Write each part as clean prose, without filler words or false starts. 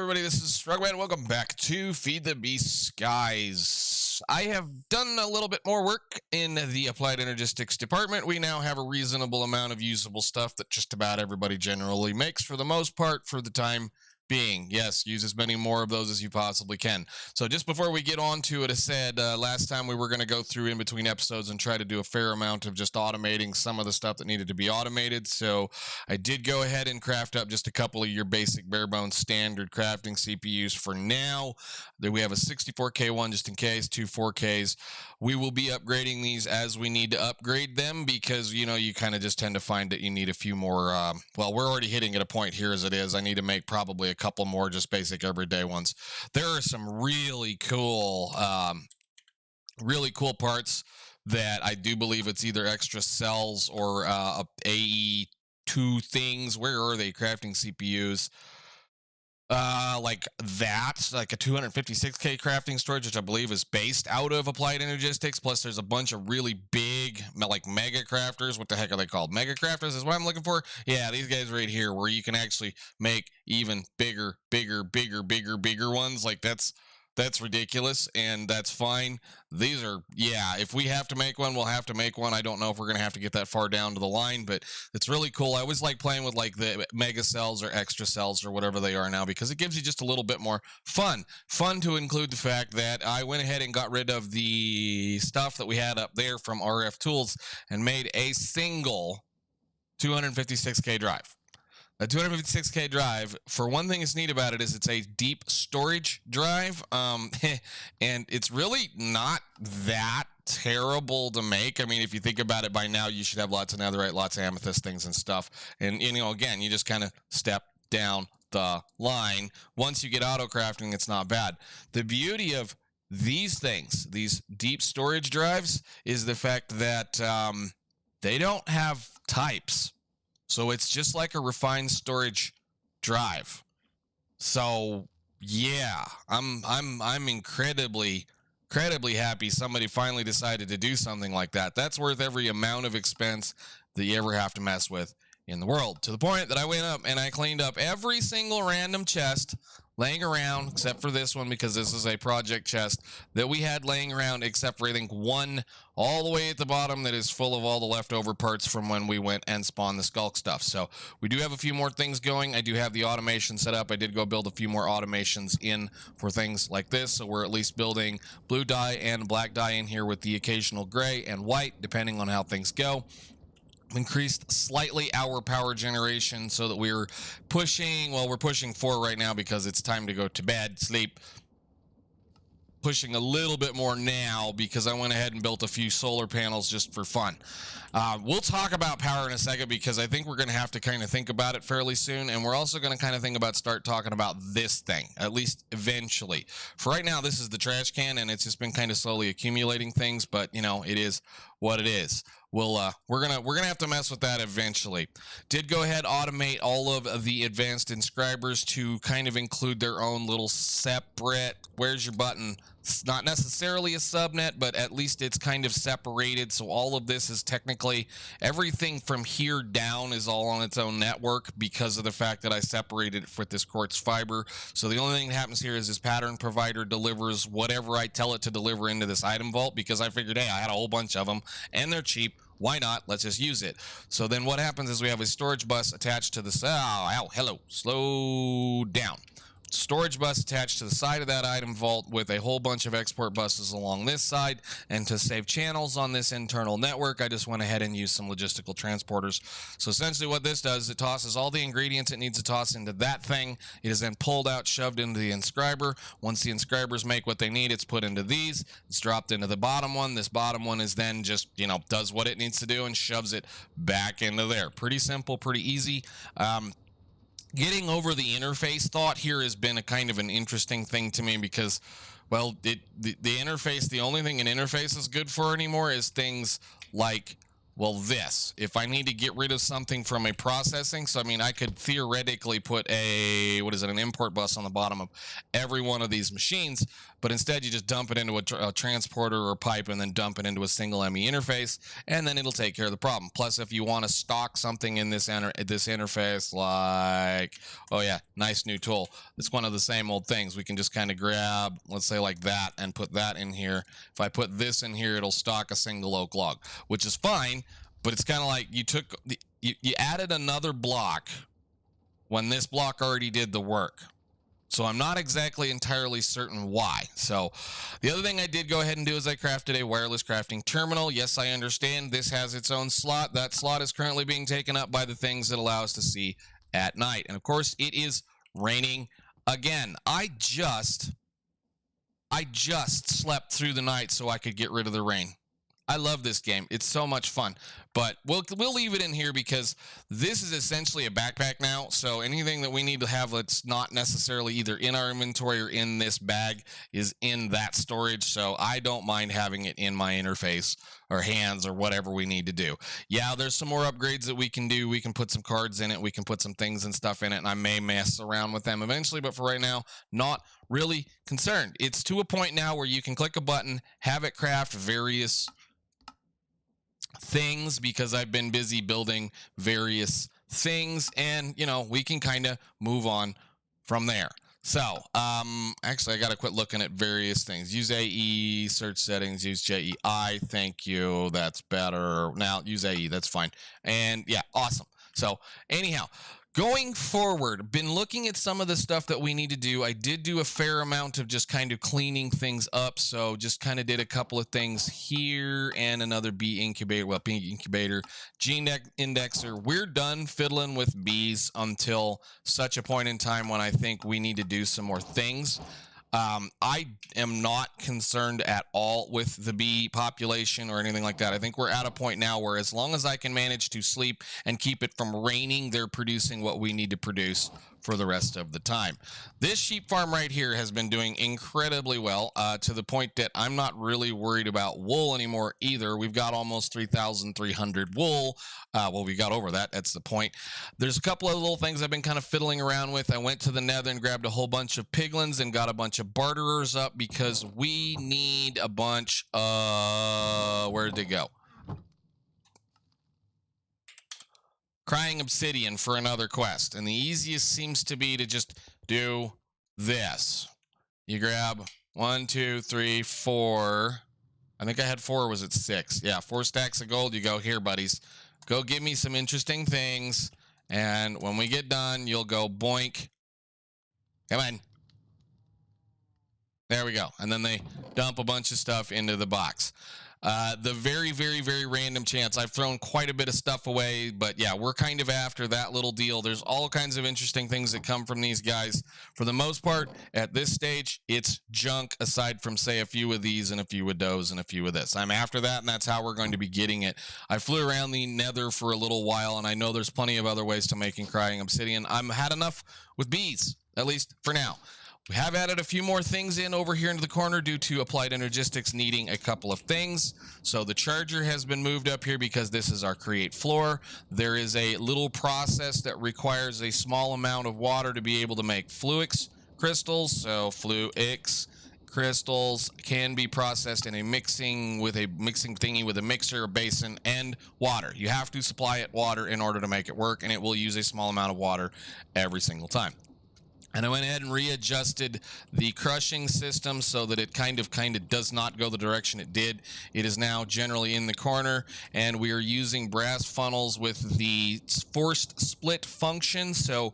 everybody, this is Strugman. Welcome back to FTB Skies. I have done a little bit more work in the applied energistics department. We now have a reasonable amount of usable stuff that just about everybody generally makes for the most part for the time being. Yes, use as many more of those as you possibly can. So just before we get on to it, I said last time we were going to go through in between episodes and try to do a fair amount of just automating some of the stuff that needed to be automated. So I did go ahead and craft up just a couple of your basic bare bones standard crafting CPUs for now. Then we have a 64K one just in case, two 4Ks. We will be upgrading these as we need to upgrade them because, you know, you kind of just tend to find that you need a few more. Well, we're already hitting at a point here as it is. I need to make probably a couple more just basic everyday ones. There are some really cool parts that I do believe it's either extra cells or AE2 things. Where are they? Crafting CPUs. Like that, like a 256K crafting storage, which I believe is based out of Applied Energistics. Plus, there's a bunch of really big, like mega crafters. What the heck are they called? Mega crafters is what I'm looking for. Yeah, these guys right here, where you can actually make even bigger ones. Like that's ridiculous, and that's fine. These are, yeah, if we have to make one, we'll have to make one. I don't know if we're going to have to get that far down to the line, but it's really cool. I always like playing with like the mega cells or extra cells or whatever they are now because it gives you just a little bit more fun. Fun to include the fact that I went ahead and got rid of the stuff that we had up there from RF Tools and made a single 256K drive. A 256K drive, for one thing that's neat about it is it's a deep storage drive, and it's really not that terrible to make. I mean, if you think about it by now, you should have lots of netherite, lots of amethyst things and stuff. And you know, again, you just kind of step down the line. Once you get auto crafting, it's not bad. The beauty of these things, these deep storage drives, is the fact that they don't have types. So it's just like a refined storage drive. So yeah, I'm incredibly happy somebody finally decided to do something like that. That's worth every amount of expense that you ever have to mess with in the world. To the point that I went up and I cleaned up every single random chest laying around, except for this one because this is a project chest that we had laying around, except for I think one all the way at the bottom that is full of all the leftover parts from when we went and spawned the skulk stuff. So we do have a few more things going. I do have the automation set up. I did go build a few more automations in for things like this. So we're at least building blue dye and black dye in here with the occasional gray and white, depending on how things go. Increased slightly our power generation so that we're pushing, well, we're pushing 4 right now because it's time to go to bed, sleep. Pushing a little bit more now because I went ahead and built a few solar panels just for fun. We'll talk about power in a second because I think we're going to have to kind of think about it fairly soon, and we're also going to kind of think about start talking about this thing, at least eventually. For right now, this is the trash can, and it's just been kind of slowly accumulating things, but you know, it is what it is. We're gonna have to mess with that eventually. Did go ahead automate all of the advanced inscribers to kind of include their own little separate, where's your button? It's not necessarily a subnet, but at least it's kind of separated. So all of this is technically, everything from here down is all on its own network because of the fact that I separated it with this quartz fiber. So the only thing that happens here is this pattern provider delivers whatever I tell it to deliver into this item vault because I figured, hey, I had a whole bunch of them and they're cheap. Why not? Let's just use it. So then what happens is we have a storage bus attached to the, hello, slow down. Storage bus attached to the side of that item vault with a whole bunch of export buses along this side. And to save channels on this internal network, I just went ahead and used some logistical transporters. So essentially what this does, it tosses all the ingredients it needs to toss into that thing. It is then pulled out, shoved into the inscriber. Once the inscribers make what they need, it's put into these. It's dropped into the bottom one. This bottom one is then just, you know, does what it needs to do and shoves it back into there. Pretty simple, pretty easy. Getting over the interface thought here has been a kind of an interesting thing to me because, well, the interface, the only thing an interface is good for anymore is things like, well, this. If I need to get rid of something from a processing, so I mean, I could theoretically put a, an import bus on the bottom of every one of these machines, but instead you just dump it into a transporter or pipe and then dump it into a single ME interface, and then it'll take care of the problem. Plus, if you want to stock something in this interface, like, oh yeah, nice new tool. It's one of the same old things. We can just kind of grab, let's say like that, and put that in here. If I put this in here, it'll stock a single oak log, which is fine, but it's kind of like you added another block when this block already did the work. So I'm not exactly entirely certain why. So the other thing I did go ahead and do is I crafted a wireless crafting terminal. Yes, I understand this has its own slot. That slot is currently being taken up by the things that allow us to see at night. And of course, it is raining again. I just slept through the night so I could get rid of the rain. I love this game. It's so much fun. But we'll leave it in here because this is essentially a backpack now. So anything that we need to have that's not necessarily either in our inventory or in this bag is in that storage. So I don't mind having it in my interface or hands or whatever we need to do. Yeah, there's some more upgrades that we can do. We can put some cards in it. We can put some things and stuff in it. And I may mess around with them eventually. But for right now, not really concerned. It's to a point now where you can click a button, have it craft various things because I've been busy building various things, and we can kind of move on from there. So actually I got to quit looking at various things. Use AE, search settings, use JEI. Thank you, that's better. Now use AE, that's fine. And yeah, awesome. So anyhow, going forward, been looking at some of the stuff that we need to do. I did do a fair amount of just kind of cleaning things up. So just kind of did a couple of things here and another bee incubator, gene indexer. We're done fiddling with bees until such a point in time when I think we need to do some more things. I am not concerned at all with the bee population or anything like that. I think we're at a point now where as long as I can manage to sleep and keep it from raining, they're producing what we need to produce for the rest of the time. This sheep farm right here has been doing incredibly well, to the point that I'm not really worried about wool anymore either. We've got almost 3,300 wool. Well, we got over that. That's the point. There's a couple of little things I've been kind of fiddling around with. I went to the nether and grabbed a whole bunch of piglins and got a bunch of barterers up because we need a bunch of... Where'd they go? Crying obsidian for another quest. And the easiest seems to be to just do this. You grab 1, 2, 3, 4. I think I had 4, or was it 6? Yeah, 4 stacks of gold. You go, here, buddies. Go give me some interesting things. And when we get done, you'll go boink. Come on. There we go. And then they dump a bunch of stuff into the box. The very, very, very random chance. I've thrown quite a bit of stuff away, but yeah, we're kind of after that little deal. There's all kinds of interesting things that come from these guys. For the most part, at this stage, it's junk aside from, say, a few of these and a few of those and a few of this. I'm after that, and that's how we're going to be getting it. I flew around the nether for a little while, and I know there's plenty of other ways to making crying obsidian. I've had enough with bees, at least for now. We have added a few more things in over here into the corner due to Applied Energistics needing a couple of things. So the charger has been moved up here because this is our create floor. There is a little process that requires a small amount of water to be able to make fluix crystals. So fluix crystals can be processed in a mixing thingy with a mixer, a basin, and water. You have to supply it water in order to make it work, and it will use a small amount of water every single time. And I went ahead and readjusted the crushing system so that it kind of does not go the direction it did. It is now generally in the corner, and we are using brass funnels with the forced split function. So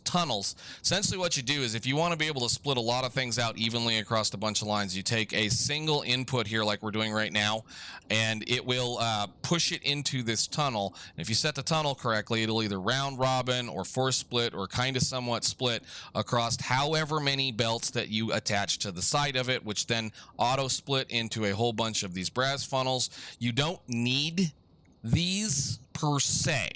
tunnels. Essentially what you do is if you want to be able to split a lot of things out evenly across a bunch of lines, you take a single input here like we're doing right now, and it will push it into this tunnel. And if you set the tunnel correctly, it'll either round robin or force split or kind of somewhat split across however many belts that you attach to the side of it, which then auto split into a whole bunch of these brass funnels. You don't need these per se.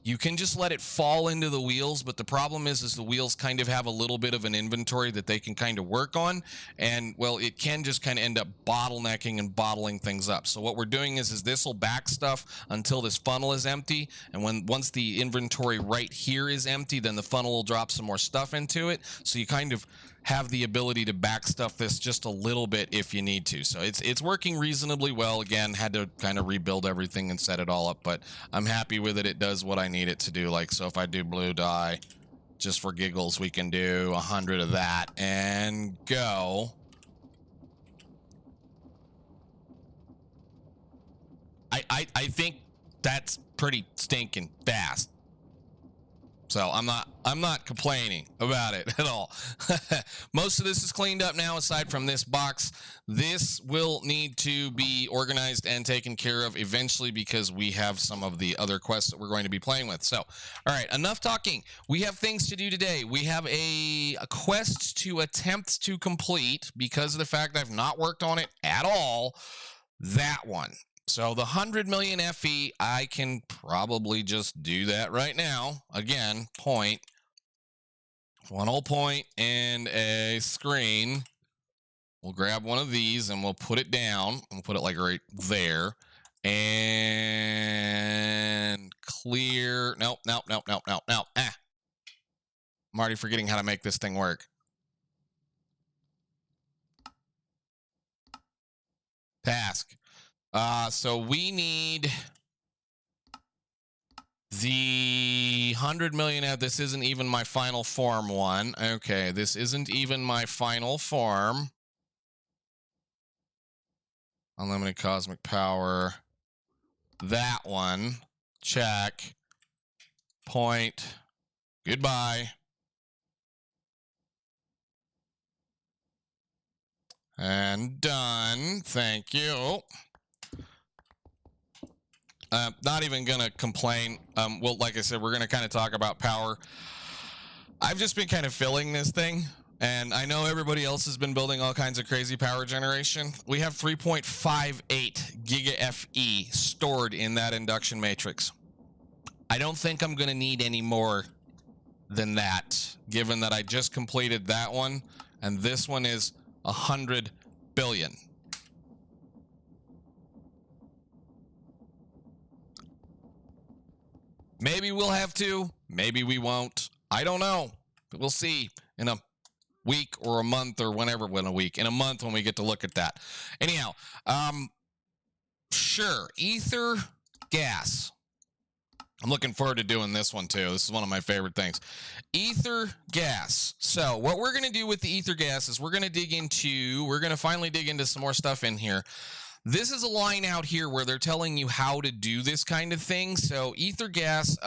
You can just let it fall into the wheels, but the problem is the wheels kind of have a little bit of an inventory that they can kind of work on, and well, it can just kind of end up bottlenecking and bottling things up. So what we're doing is this will back stuff until this funnel is empty, and once the inventory right here is empty, then the funnel will drop some more stuff into it. So you kind of have the ability to backstuff this just a little bit if you need to. So it's working reasonably well. Again, had to kind of rebuild everything and set it all up, but I'm happy with it. It does what I need it to do. Like, so if I do blue dye, just for giggles, we can do 100 of that and go. I think that's pretty stinking fast. So I'm not complaining about it at all. Most of this is cleaned up now, aside from this box. This will need to be organized and taken care of eventually because we have some of the other quests that we're going to be playing with. So, all right, enough talking. We have things to do today. We have a quest to attempt to complete because of the fact I've not worked on it at all. That one. So the 100 million FE, I can probably just do that right now. Again, point, one whole point and a screen. We'll grab one of these and we'll put it down. We'll put it like right there. And clear. Nope. I'm already forgetting how to make this thing work. Task. So we need the 100 million. This isn't even my final form one. Okay, this isn't even my final form. Unlimited cosmic power. That one. Check. Point. Goodbye. And done. Thank you. Not even gonna complain. Well, like I said, we're gonna kind of talk about power. I've just been kind of filling this thing, and I know everybody else has been building all kinds of crazy power generation. We have 3.58 giga FE stored in that induction matrix. I don't think I'm gonna need any more than that, given that I just completed that one, and this one is 100 billion. Maybe we'll have to, maybe we won't. I don't know. But we'll see in a week or a month or whenever, in a week, in a month when we get to look at that. Anyhow, sure, ether gas. I'm looking forward to doing this one too. This is one of my favorite things. Ether gas. So what we're going to do with the ether gas is we're going to finally dig into some more stuff in here. This is a line out here where they're telling you how to do this kind of thing. So ether gas,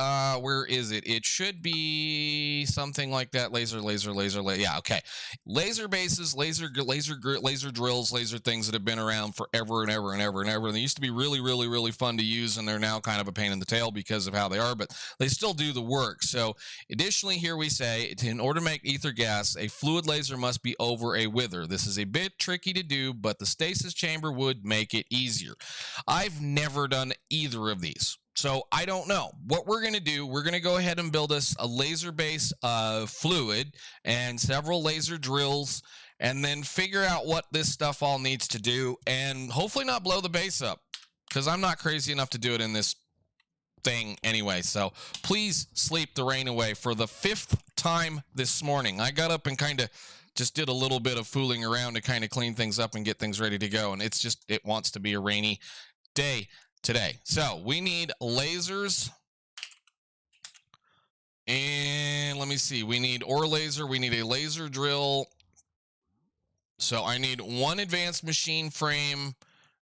where is it? It should be something like that. Laser. Yeah, okay. Laser bases, laser drills, laser things that have been around forever and ever and ever and ever. And they used to be really, really, really fun to use, and they're now kind of a pain in the tail because of how they are, but they still do the work. So additionally, here we say, in order to make ether gas, a fluid laser must be over a wither. This is a bit tricky to do, but the stasis chamber would make it easier. I've never done either of these, so I don't know. What we're going to do, we're going to go ahead and build us a laser base of fluid and several laser drills, and then figure out what this stuff all needs to do, and hopefully not blow the base up, because I'm not crazy enough to do it in this thing anyway. So please sleep the rain away. For the 5th time this morning, I got up and kind of just did a little bit of fooling around to kind of clean things up and get things ready to go. And it's just, it wants to be a rainy day today. So we need lasers. And let me see, we need ore laser. We need a laser drill. So I need 1 advanced machine frame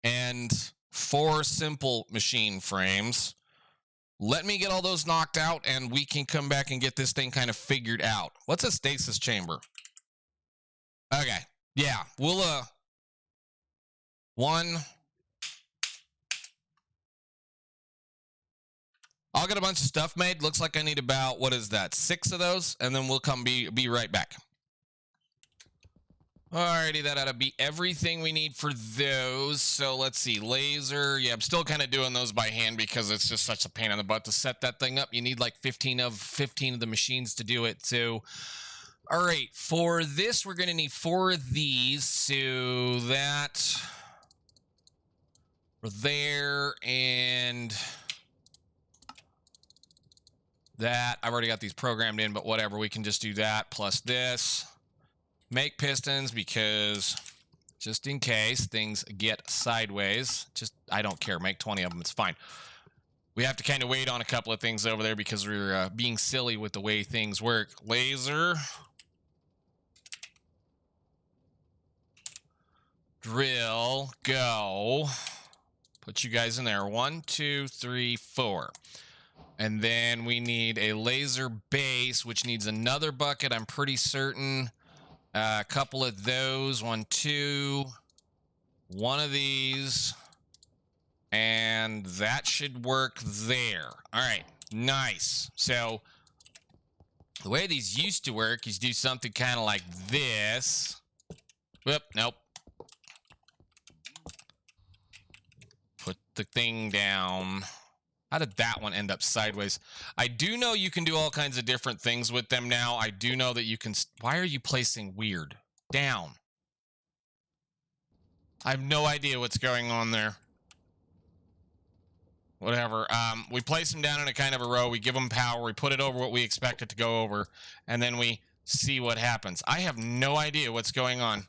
and 4 simple machine frames. Let me get all those knocked out and we can come back and get this thing kind of figured out. What's a stasis chamber? Okay, yeah, we'll, 1. I'll get a bunch of stuff made. Looks like I need about, what is that, 6 of those, and then we'll come be right back. Alrighty, that ought to be everything we need for those. So let's see, laser. Yeah, I'm still kind of doing those by hand because it's just such a pain in the butt to set that thing up. You need like 15 of the machines to do it. So, all right, for this, we're going to need 4 of these. So that, there, and that. I've already got these programmed in, but whatever. We can just do that plus this. make pistons because just in case things get sideways, I don't care. Make 20 of them. It's fine. We have to kind of wait on a couple of things over there because we're being silly with the way things work. Laser. Drill. Go. Put you guys in there. 1, 2, 3, 4. And then we need a laser base, which needs another bucket, I'm pretty certain. A couple of those. 1, 2. One of these. And that should work there. All right, nice. So the way these used to work is do something kind of like this. Whoop, nope. Put the thing down. How did that one end up sideways? I do know you can do all kinds of different things with them now. I do know that you can... Why are you placing weird? Down. I have no idea what's going on there. Whatever. We place them down in a kind of a row. We give them power. We put it over what we expect it to go over. And then we see what happens. I have no idea what's going on.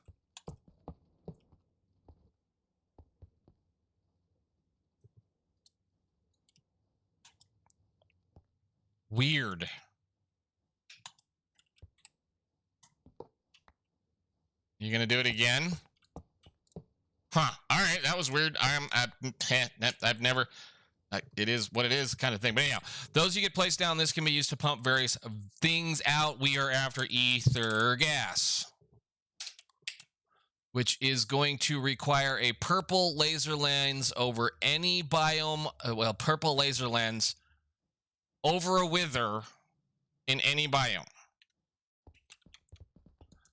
Weird. You gonna do it again? Huh. All right. That was weird. I've never... it is what it is kind of thing. But anyhow, those you get placed down, this can be used to pump various things out. We are after ether gas, which is going to require a purple laser lens over any biome. Well, purple laser lens over a wither in any biome.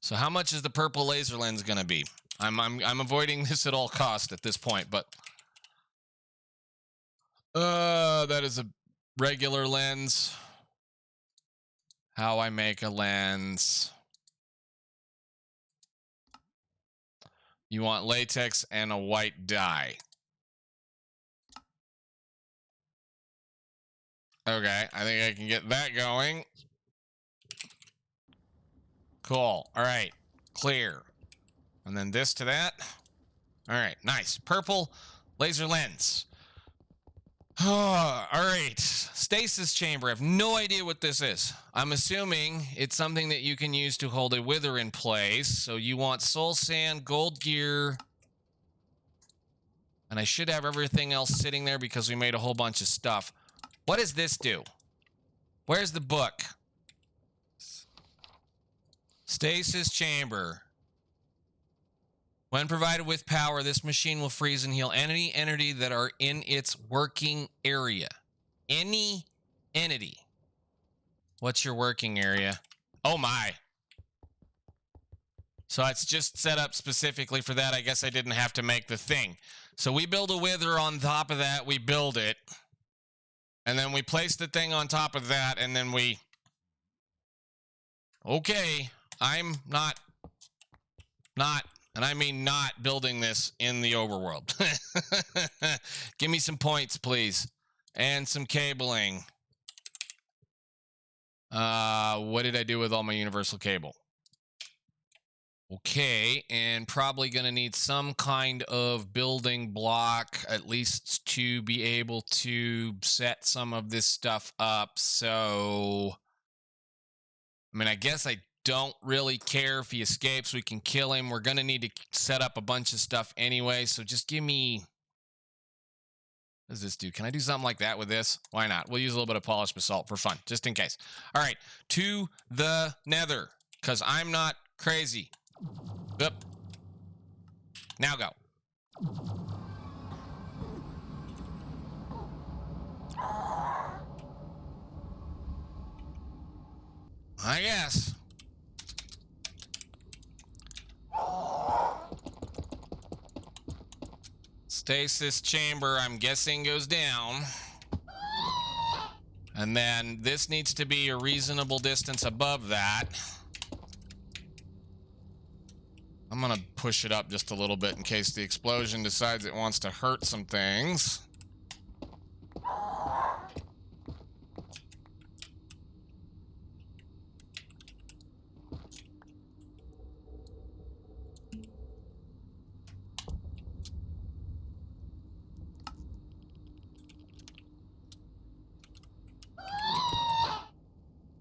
So how much is the purple laser lens going to be? I'm avoiding this at all costs at this point, but... that is a regular lens. How I make a lens. You want latex and a white dye. Okay, I think I can get that going. Cool. All right, clear. And then this to that. All right, nice. Purple laser lens. Oh, all right. Stasis chamber. I have no idea what this is. I'm assuming it's something that you can use to hold a wither in place. So you want soul sand, gold gear. And I should have everything else sitting there because we made a whole bunch of stuff. What does this do? Where's the book? Stasis chamber. When provided with power, this machine will freeze and heal any entity that are in its working area. Any entity. What's your working area? Oh my. So it's just set up specifically for that. I guess I didn't have to make the thing. So we build a wither on top of that. We build it. And then we place the thing on top of that. And then we... Okay. I'm not... And I mean not building this in the overworld. Give me some points, please. And some cabling. What did I do with all my universal cable? Okay, and probably going to need some kind of building block, at least to be able to set some of this stuff up. So, I mean, I guess I don't really care if he escapes. We can kill him. We're going to need to set up a bunch of stuff anyway. So just give me... What does this do? Can I do something like that with this? Why not? We'll use a little bit of polished basalt for fun, just in case. All right, to the nether, because I'm not crazy. Oop. Now go. I guess. Stasis chamber, I'm guessing, goes down. And then this needs to be a reasonable distance above that. I'm gonna push it up just a little bit in case the explosion decides it wants to hurt some things.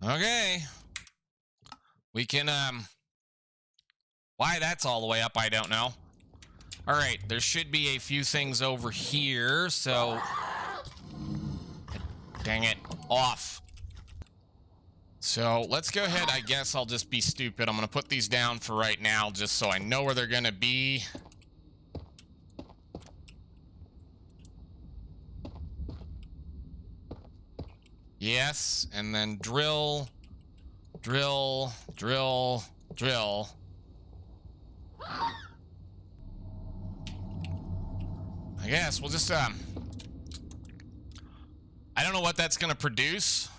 Okay. We can, why that's all the way up, I don't know. All right, there should be a few things over here, so... Dang it, off. So let's go ahead. I guess I'll just be stupid. I'm going to put these down for right now just so I know where they're going to be. Yes, and then drill, drill, drill, drill. I guess we'll just, I don't know what that's going to produce.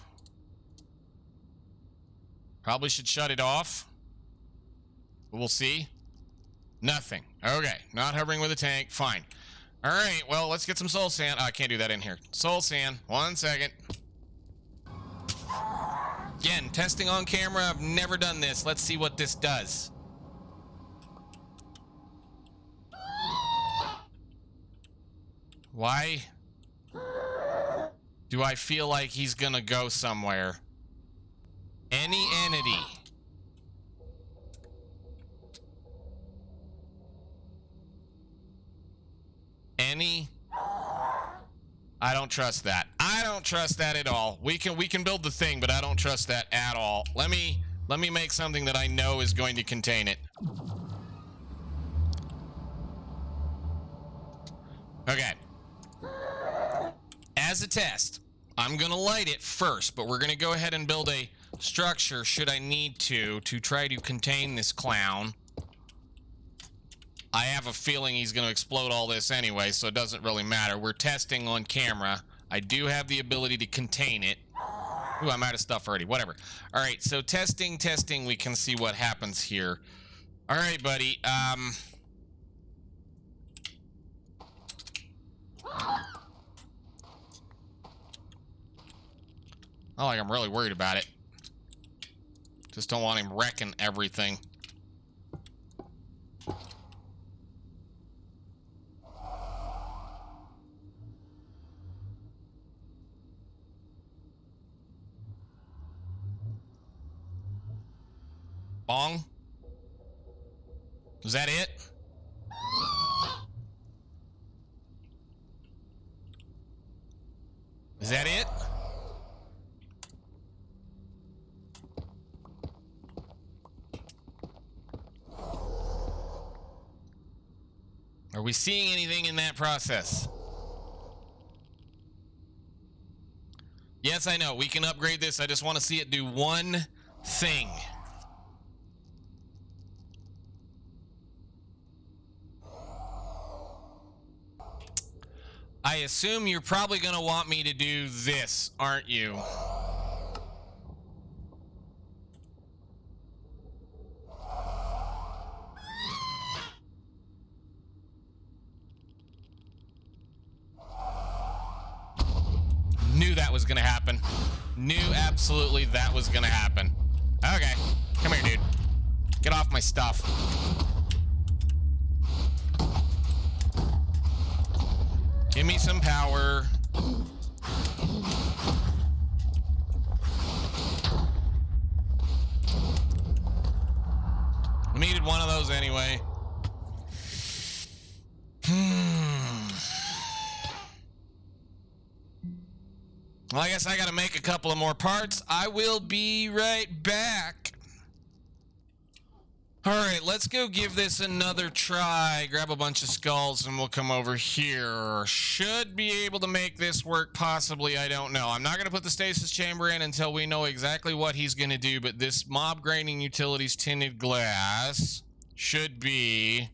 Probably should shut it off. We'll see. Nothing. Okay. Not hovering with a tank. Fine. All right. Well, let's get some soul sand. Oh, I can't do that in here. Soul sand. 1 second. Again, testing on camera. I've never done this. Let's see what this does. Why do I feel like he's gonna go somewhere? Any entity. Any. I don't trust that. I don't trust that at all. We can build the thing, but I don't trust that at all. Let me make something that I know is going to contain it. Okay. As a test, I'm gonna light it first, but we're gonna go ahead and build a structure should I need to try to contain this clown. I have a feeling he's going to explode all this anyway, so it doesn't really matter. We're testing on camera. I do have the ability to contain it. Ooh, I'm out of stuff already. Whatever. All right, so testing. We can see what happens here. All right, buddy. Not like I'm really worried about it. Just don't want him wrecking everything. Bong? Is that it? Is that it? Are we seeing anything in that process? Yes, I know. We can upgrade this. I just want to see it do one thing. I assume you're probably going to want me to do this, aren't you? Knew that was going to happen. Knew absolutely that was going to happen. Okay. Come here, dude. Get off my stuff. Give me some power. We needed one of those anyway. Well, I guess I gotta make a couple of more parts. I will be right back. All right, let's go give this another try. Grab a bunch of skulls and we'll come over here. Should be able to make this work, possibly. I don't know. I'm not going to put the stasis chamber in until we know exactly what he's going to do, but this mob graining utilities tinted glass should be...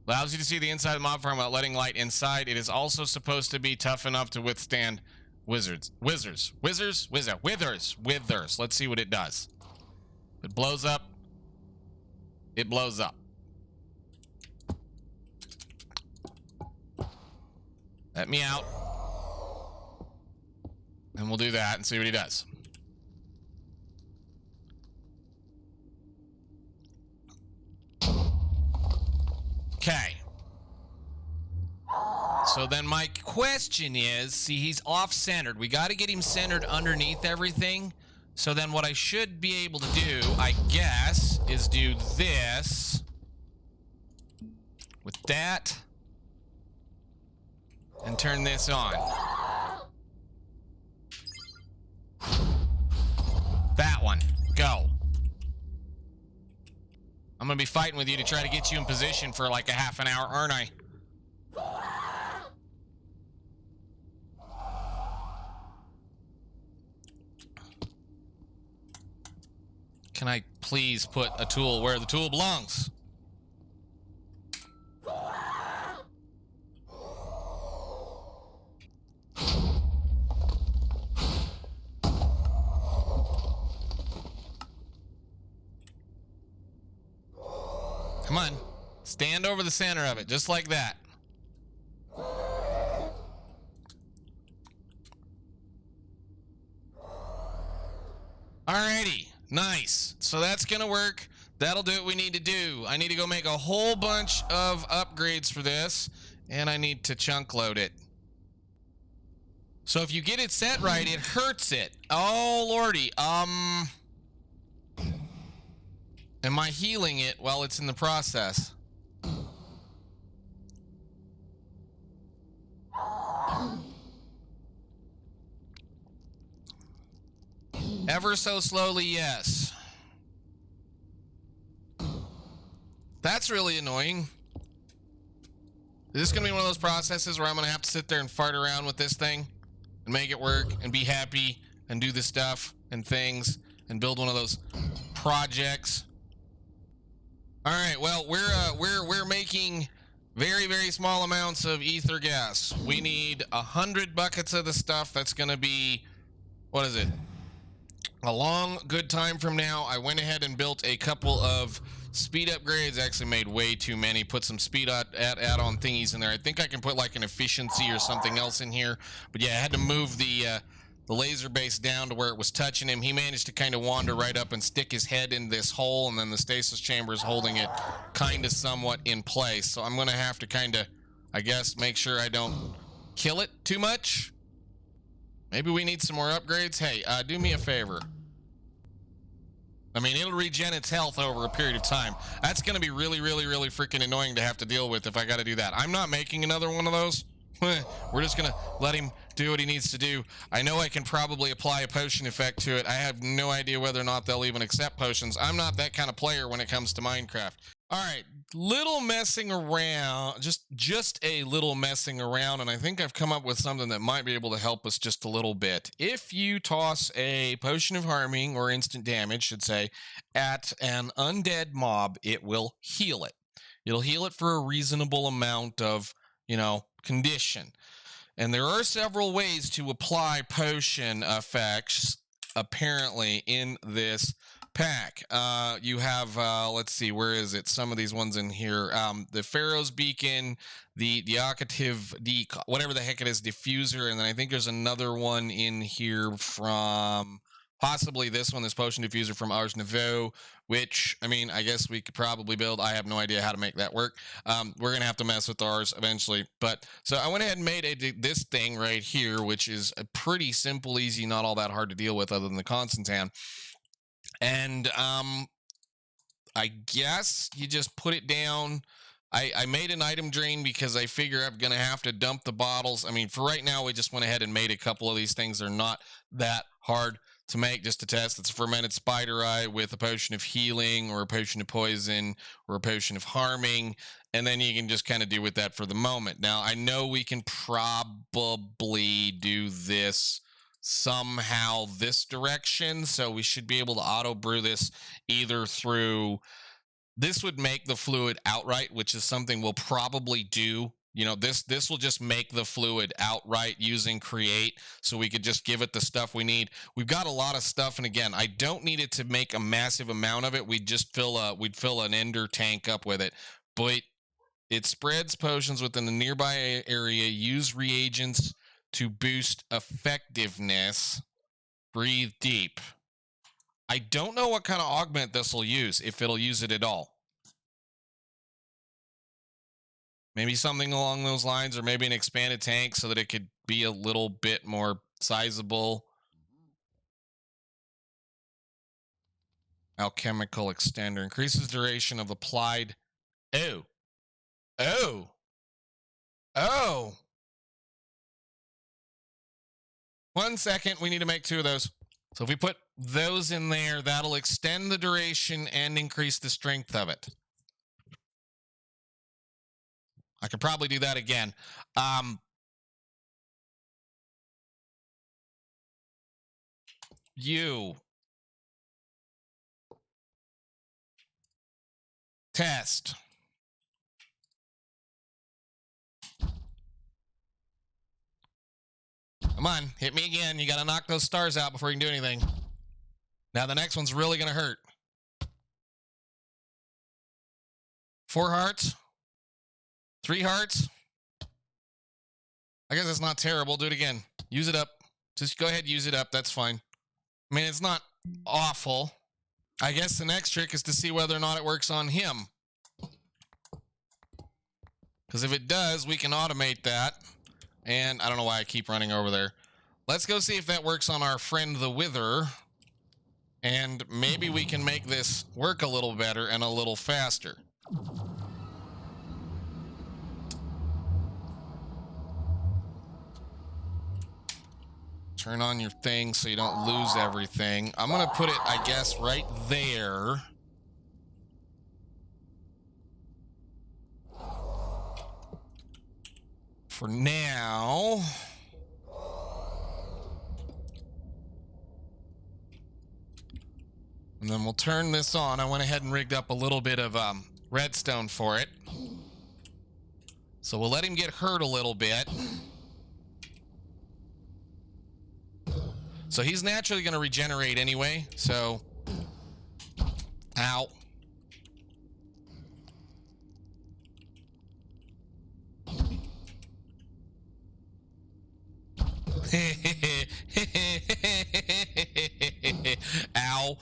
allows you to see the inside of the mob farm without letting light inside. It is also supposed to be tough enough to withstand withers. Let's see what it does. It blows up. It blows up. Let me out. And we'll do that and see what he does. Okay. So then my question is, see, he's off-centered. We got to get him centered underneath everything. So then what I should be able to do, I guess, is do this with that and turn this on. That one. Go. I'm gonna be fighting with you to try to get you in position for like a half an hour, aren't I? Can I please put a tool where the tool belongs? Come on. Stand over the center of it, just like that. Alrighty. Nice. So that's gonna work. That'll do what we need to do. I need to go make a whole bunch of upgrades for this, and I need to chunk load it. So if you get it set right, it hurts it. Oh, lordy. Am I healing it while it's in the process? Ever so slowly, yes. That's really annoying. Is this gonna be one of those processes where I'm gonna have to sit there and fart around with this thing and make it work and be happy and do the stuff and things and build one of those projects? All right, well, we're making very, very small amounts of ether gas. We need 100 buckets of the stuff. That's gonna be, what is it? A long, good time from now. I went ahead and built a couple of speed upgrades. Actually made way too many. Put some speed add-on thingies in there. I think I can put like an efficiency or something else in here. But yeah, I had to move the laser base down to where it was touching him. He managed to kind of wander right up and stick his head in this hole, and then the stasis chamber is holding it kind of somewhat in place. So I'm going to have to kind of, I guess, make sure I don't kill it too much. Maybe we need some more upgrades. Hey, do me a favor. I mean, it'll regen its health over a period of time. That's going to be really, really, really freaking annoying to have to deal with if I got to do that. I'm not making another one of those. We're just going to let him do what he needs to do. I know I can probably apply a potion effect to it. I have no idea whether or not they'll even accept potions. I'm not that kind of player when it comes to Minecraft. All right, little messing around, just a little messing around, and I think I've come up with something that might be able to help us just a little bit. If you toss a potion of harming, or instant damage, should say, at an undead mob, it will heal it. It'll heal it for a reasonable amount of, condition. And there are several ways to apply potion effects, apparently, in this pack. You have, let's see, where is it? Some of these ones in here. The Pharaoh's Beacon, the Occative, whatever the heck it is, Diffuser, and then I think there's another one in here from possibly this one, this Potion Diffuser from Ars Nouveau, which, I mean, I guess we could probably build. I have no idea how to make that work. We're going to have to mess with ours eventually. But, so I went ahead and made this thing right here, which is a pretty simple, easy, not all that hard to deal with other than the Constantan. And I guess you just put it down. I made an item drain because I figure I'm going to have to dump the bottles. I mean, for right now, we just went ahead and made a couple of these things. They're not that hard to make, just to test. It's a fermented spider eye with a potion of healing or a potion of poison or a potion of harming. And then you can just kind of do with that for the moment. Now, I know we can probably do this somehow this direction, so we should be able to auto brew this either through, this would make the fluid outright, which is something we'll probably do. This will just make the fluid outright using create, so we could just give it the stuff we need. We've got a lot of stuff, and again, I don't need it to make a massive amount of it. We'd just we'd fill an ender tank up with it. But it spreads potions within the nearby area. Use reagents to boost effectiveness. Breathe deep. I don't know what kind of augment this will use, if it'll use it at all. Maybe something along those lines, or maybe an expanded tank so that it could be a little bit more sizable. Alchemical extender. Increases duration of applied. Oh. Oh. Oh. 1 second. We need to make 2 of those. So if we put those in there, that'll extend the duration and increase the strength of it. I could probably do that again. You. Test. Come on, hit me again. You got to knock those stars out before you can do anything. Now the next one's really going to hurt. 4 hearts. 3 hearts. I guess it's not terrible. Do it again. Use it up. Just go ahead and use it up. That's fine. I mean, it's not awful. I guess the next trick is to see whether or not it works on him. Because if it does, we can automate that. And I don't know why I keep running over there. Let's go see if that works on our friend the Wither. And maybe we can make this work a little better and a little faster. Turn on your thing so you don't lose everything. I'm going to put it, I guess, right there. For now. And then we'll turn this on. I went ahead and rigged up a little bit of redstone for it. So we'll let him get hurt a little bit. So he's naturally going to regenerate anyway, so... Ow. Ow.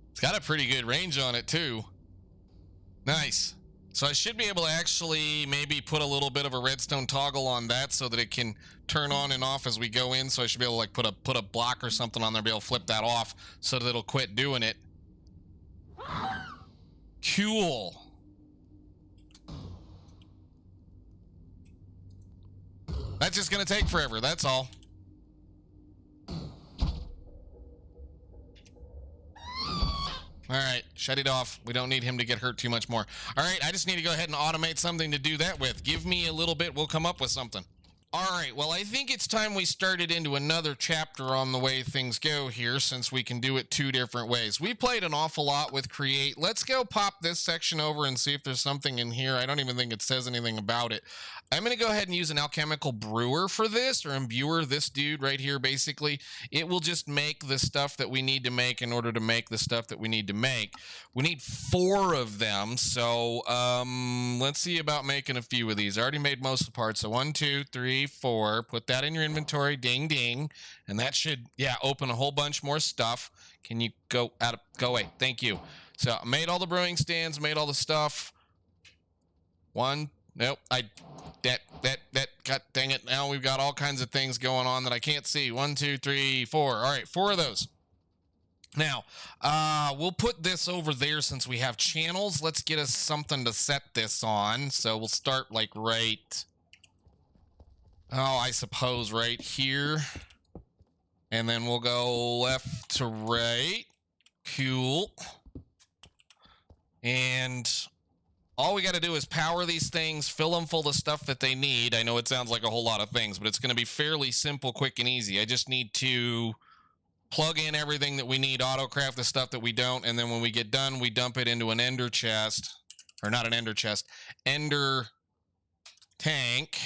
It's got a pretty good range on it, too. Nice. So I should be able to actually maybe put a little bit of a redstone toggle on that so that it can turn on and off as we go in. So I should be able to like put a block or something on there, be able to flip that off so that it'll quit doing it. Cool. That's just going to take forever. That's all. All right, shut it off. We don't need him to get hurt too much more. All right, I just need to go ahead and automate something to do that with. Give me a little bit, we'll come up with something. All right, well, I think it's time we started into another chapter on the way things go here, since we can do it 2 different ways. We played an awful lot with Create. Let's go pop this section over and see if there's something in here. I don't even think it says anything about it. I'm going to go ahead and use an alchemical brewer for this, or imbuer, this dude right here, basically. It will just make the stuff that we need to make in order to make the stuff that we need to make. We need 4 of them, so let's see about making a few of these. I already made most of the parts, so 1, 2, 3, 4. Put that in your inventory, ding, ding, and that should, yeah, open a whole bunch more stuff. Can you go away? Thank you. So I made all the brewing stands, made all the stuff. 1, nope, God dang it. Now we've got all kinds of things going on that I can't see. 1, 2, 3, 4. All right, 4 of those. Now, we'll put this over there since we have channels. Let's get us something to set this on. So we'll start like right, I suppose right here. And then we'll go left to right. Cool. And all we got to do is power these things, fill them full of stuff that they need. I know it sounds like a whole lot of things, but it's going to be fairly simple, quick, and easy. I just need to plug in everything that we need, autocraft the stuff that we don't, and then when we get done, we dump it into an ender chest. Or not an ender chest, ender tank,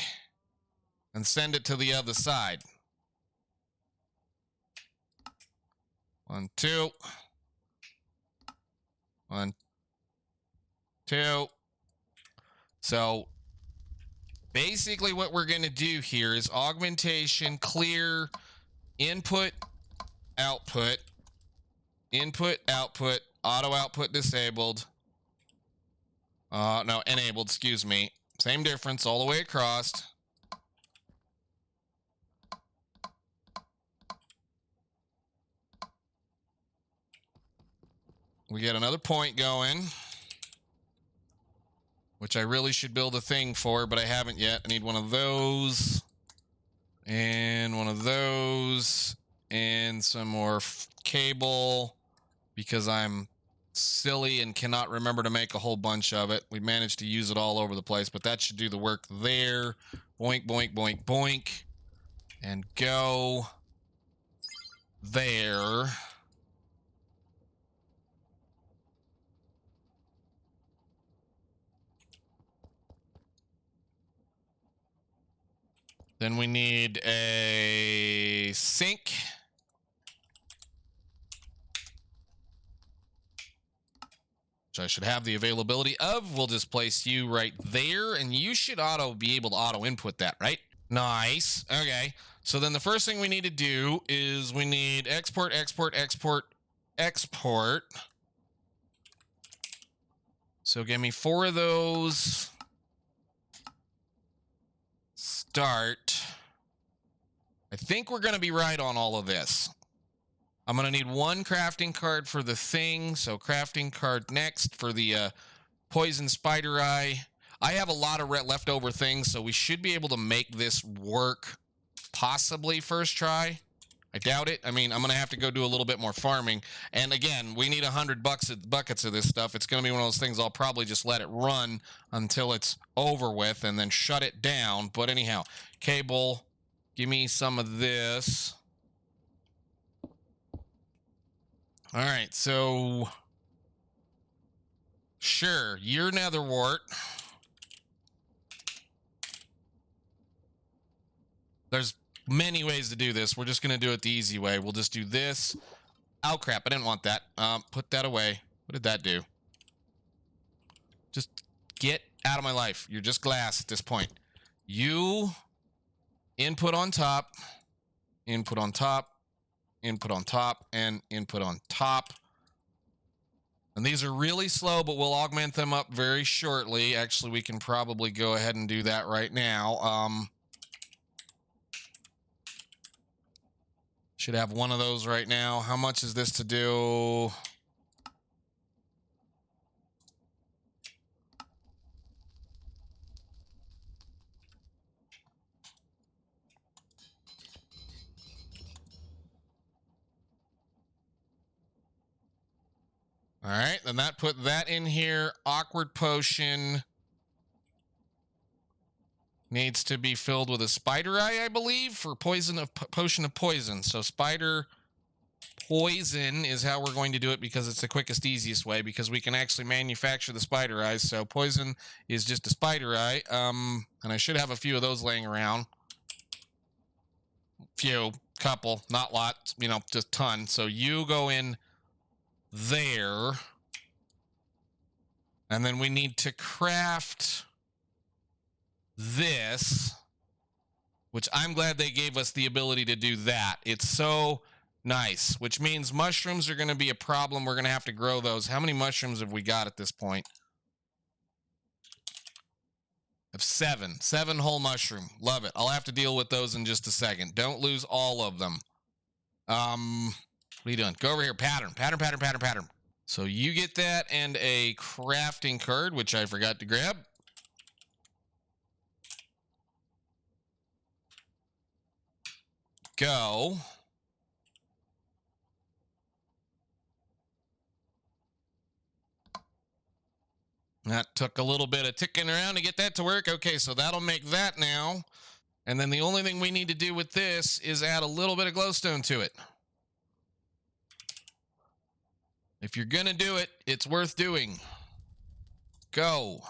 and send it to the other side. 1, 2. 1, 2. So basically what we're going to do here is augmentation, clear, input, output, auto output disabled. No, enabled, excuse me. Same difference all the way across. we get another point going, which I really should build a thing for, but I haven't yet. I need one of those, and one of those, and some more cable, because I'm silly and cannot remember to make a whole bunch of it. We managed to use it all over the place, but that should do the work there. Boink, boink, boink, boink. And go there. Then we need a sink. Which I should have the availability of. We'll just place you right there, and you should be able to auto input that, right? Nice. Okay. So then the first thing we need to do is we need export, export, export, export. So give me 4 of those. Start. I think we're going to be right on all of this. I'm going to need 1 crafting card for the thing. So crafting card next for the poison spider eye. I have a lot of leftover things, so we should be able to make this work possibly first try. I doubt it. I mean, I'm going to have to go do a little bit more farming. And again, we need 100 buckets of this stuff. It's going to be one of those things I'll probably just let it run until it's over with and then shut it down. But anyhow, cable, give me some of this. All right, so sure, your nether wart. There's many ways to do this. We're just going to do it the easy way. We'll just do this. Oh, crap. I didn't want that. Put that away. What did that do? Just get out of my life. You're just glass at this point. You input on top, input on top, input on top, and input on top. And these are really slow, but we'll augment them up very shortly. Actually, we can probably go ahead and do that right now. Should have one of those right now. How much is this to do? All right, then that put that in here. Awkward potion needs to be filled with a spider eye, I believe, for potion of poison. So spider poison is how we're going to do it because it's the quickest, easiest way, because we can actually manufacture the spider eyes. So poison is just a spider eye. And I should have a few of those laying around. Few, couple, not lots, you know, just ton. So you go in there. And then we need to craft this, which I'm glad they gave us the ability to do that. It's so nice, which means mushrooms are going to be a problem. We're going to have to grow those. How many mushrooms have we got at this point? Of 7. 7 whole mushroom. Love it. I'll have to deal with those in just a second. Don't lose all of them. What are you doing? Go over here. Pattern. Pattern, pattern, pattern, pattern. So you get that and a crafting card, which I forgot to grab. Go. That took a little bit of ticking around to get that to work. Okay, so that'll make that now. And then the only thing we need to do with this is add a little bit of glowstone to it. If you're going to do it, it's worth doing. Go.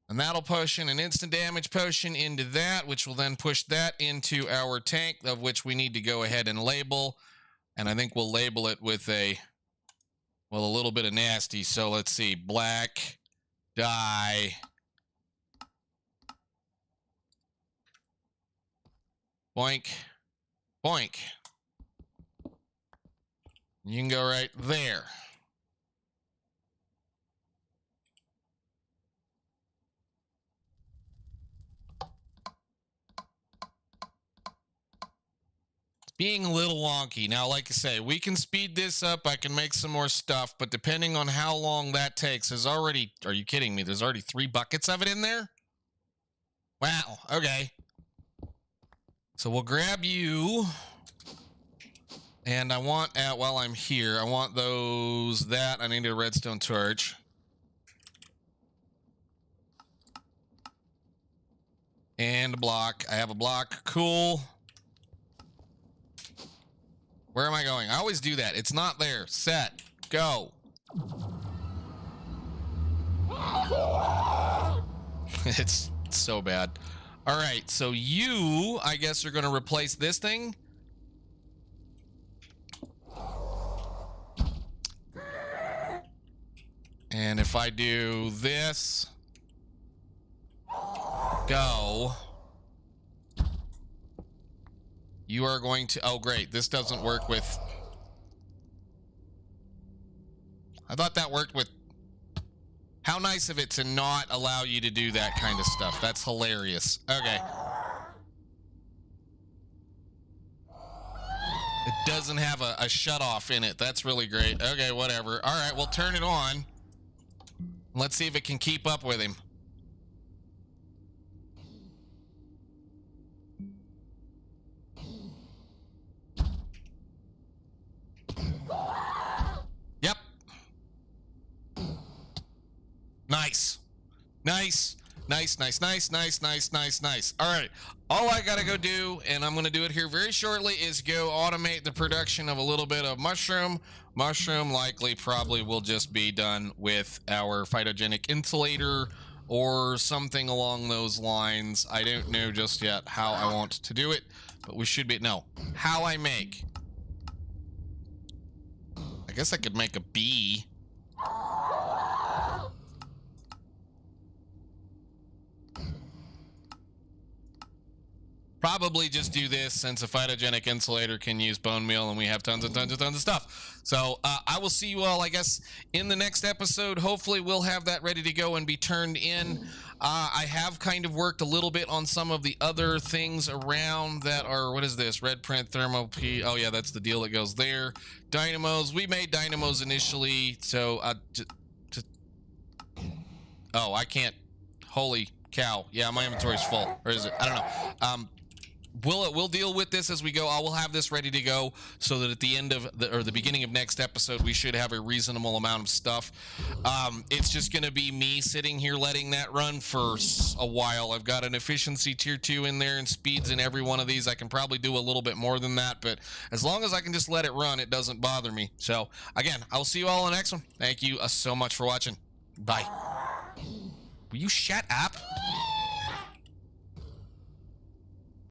And that'll potion an instant damage potion into that, which will then push that into our tank, of which we need to go ahead and label. And I think we'll label it with a little bit of nasty. So let's see. Black dye. Boink. Boink. You can go right there. being a little wonky. Now, like I say, we can speed this up. I can make some more stuff, but depending on how long that takes, there's already, are you kidding me? There's already 3 buckets of it in there? Wow, okay. So we'll grab you. And I want, while I'm here, I want that. I need a redstone torch. And a block. I have a block. Cool. Where am I going? I always do that. It's not there. Set. Go. It's so bad. All right. So you, I guess, are going to replace this thing. And if I do this, go. You are going to, oh great, this doesn't work with, I thought that worked with, how nice of it to not allow you to do that kind of stuff. That's hilarious. Okay. It doesn't have a shut off in it. That's really great. Okay, whatever. All right, we'll turn it on. Let's see if it can keep up with him. Yep. Nice. Nice. Nice, nice, nice, nice, nice, nice, nice. All right. All I got to go do, and I'm going to do it here very shortly, is go automate the production of a little bit of mushroom. Mushroom likely probably will just be done with our phytogenic insulator or something along those lines. I don't know just yet how I want to do it, but we should be, no, how I make. I guess I could make a bee. Probably just do this since a phytogenic insulator can use bone meal and we have tons and tons and tons of stuff. So I will see you all, I guess, in the next episode. Hopefully we'll have that ready to go and be turned in. I have kind of worked a little bit on some of the other things around that are, what is this? Red print, thermo P. Oh yeah, that's the deal that goes there. Dynamos. We made dynamos initially, so oh, I can't. Holy cow. Yeah, my inventory's full. Or is it? I don't know. We'll deal with this as we go. I will have this ready to go so that at the end of the beginning of next episode, we should have a reasonable amount of stuff. It's just going to be me sitting here letting that run for a while. I've got an efficiency tier 2 in there and speeds in every one of these. I can probably do a little bit more than that, but as long as I can just let it run, it doesn't bother me. So again, I will see you all in the next one. Thank you so much for watching. Bye. Will you shut up?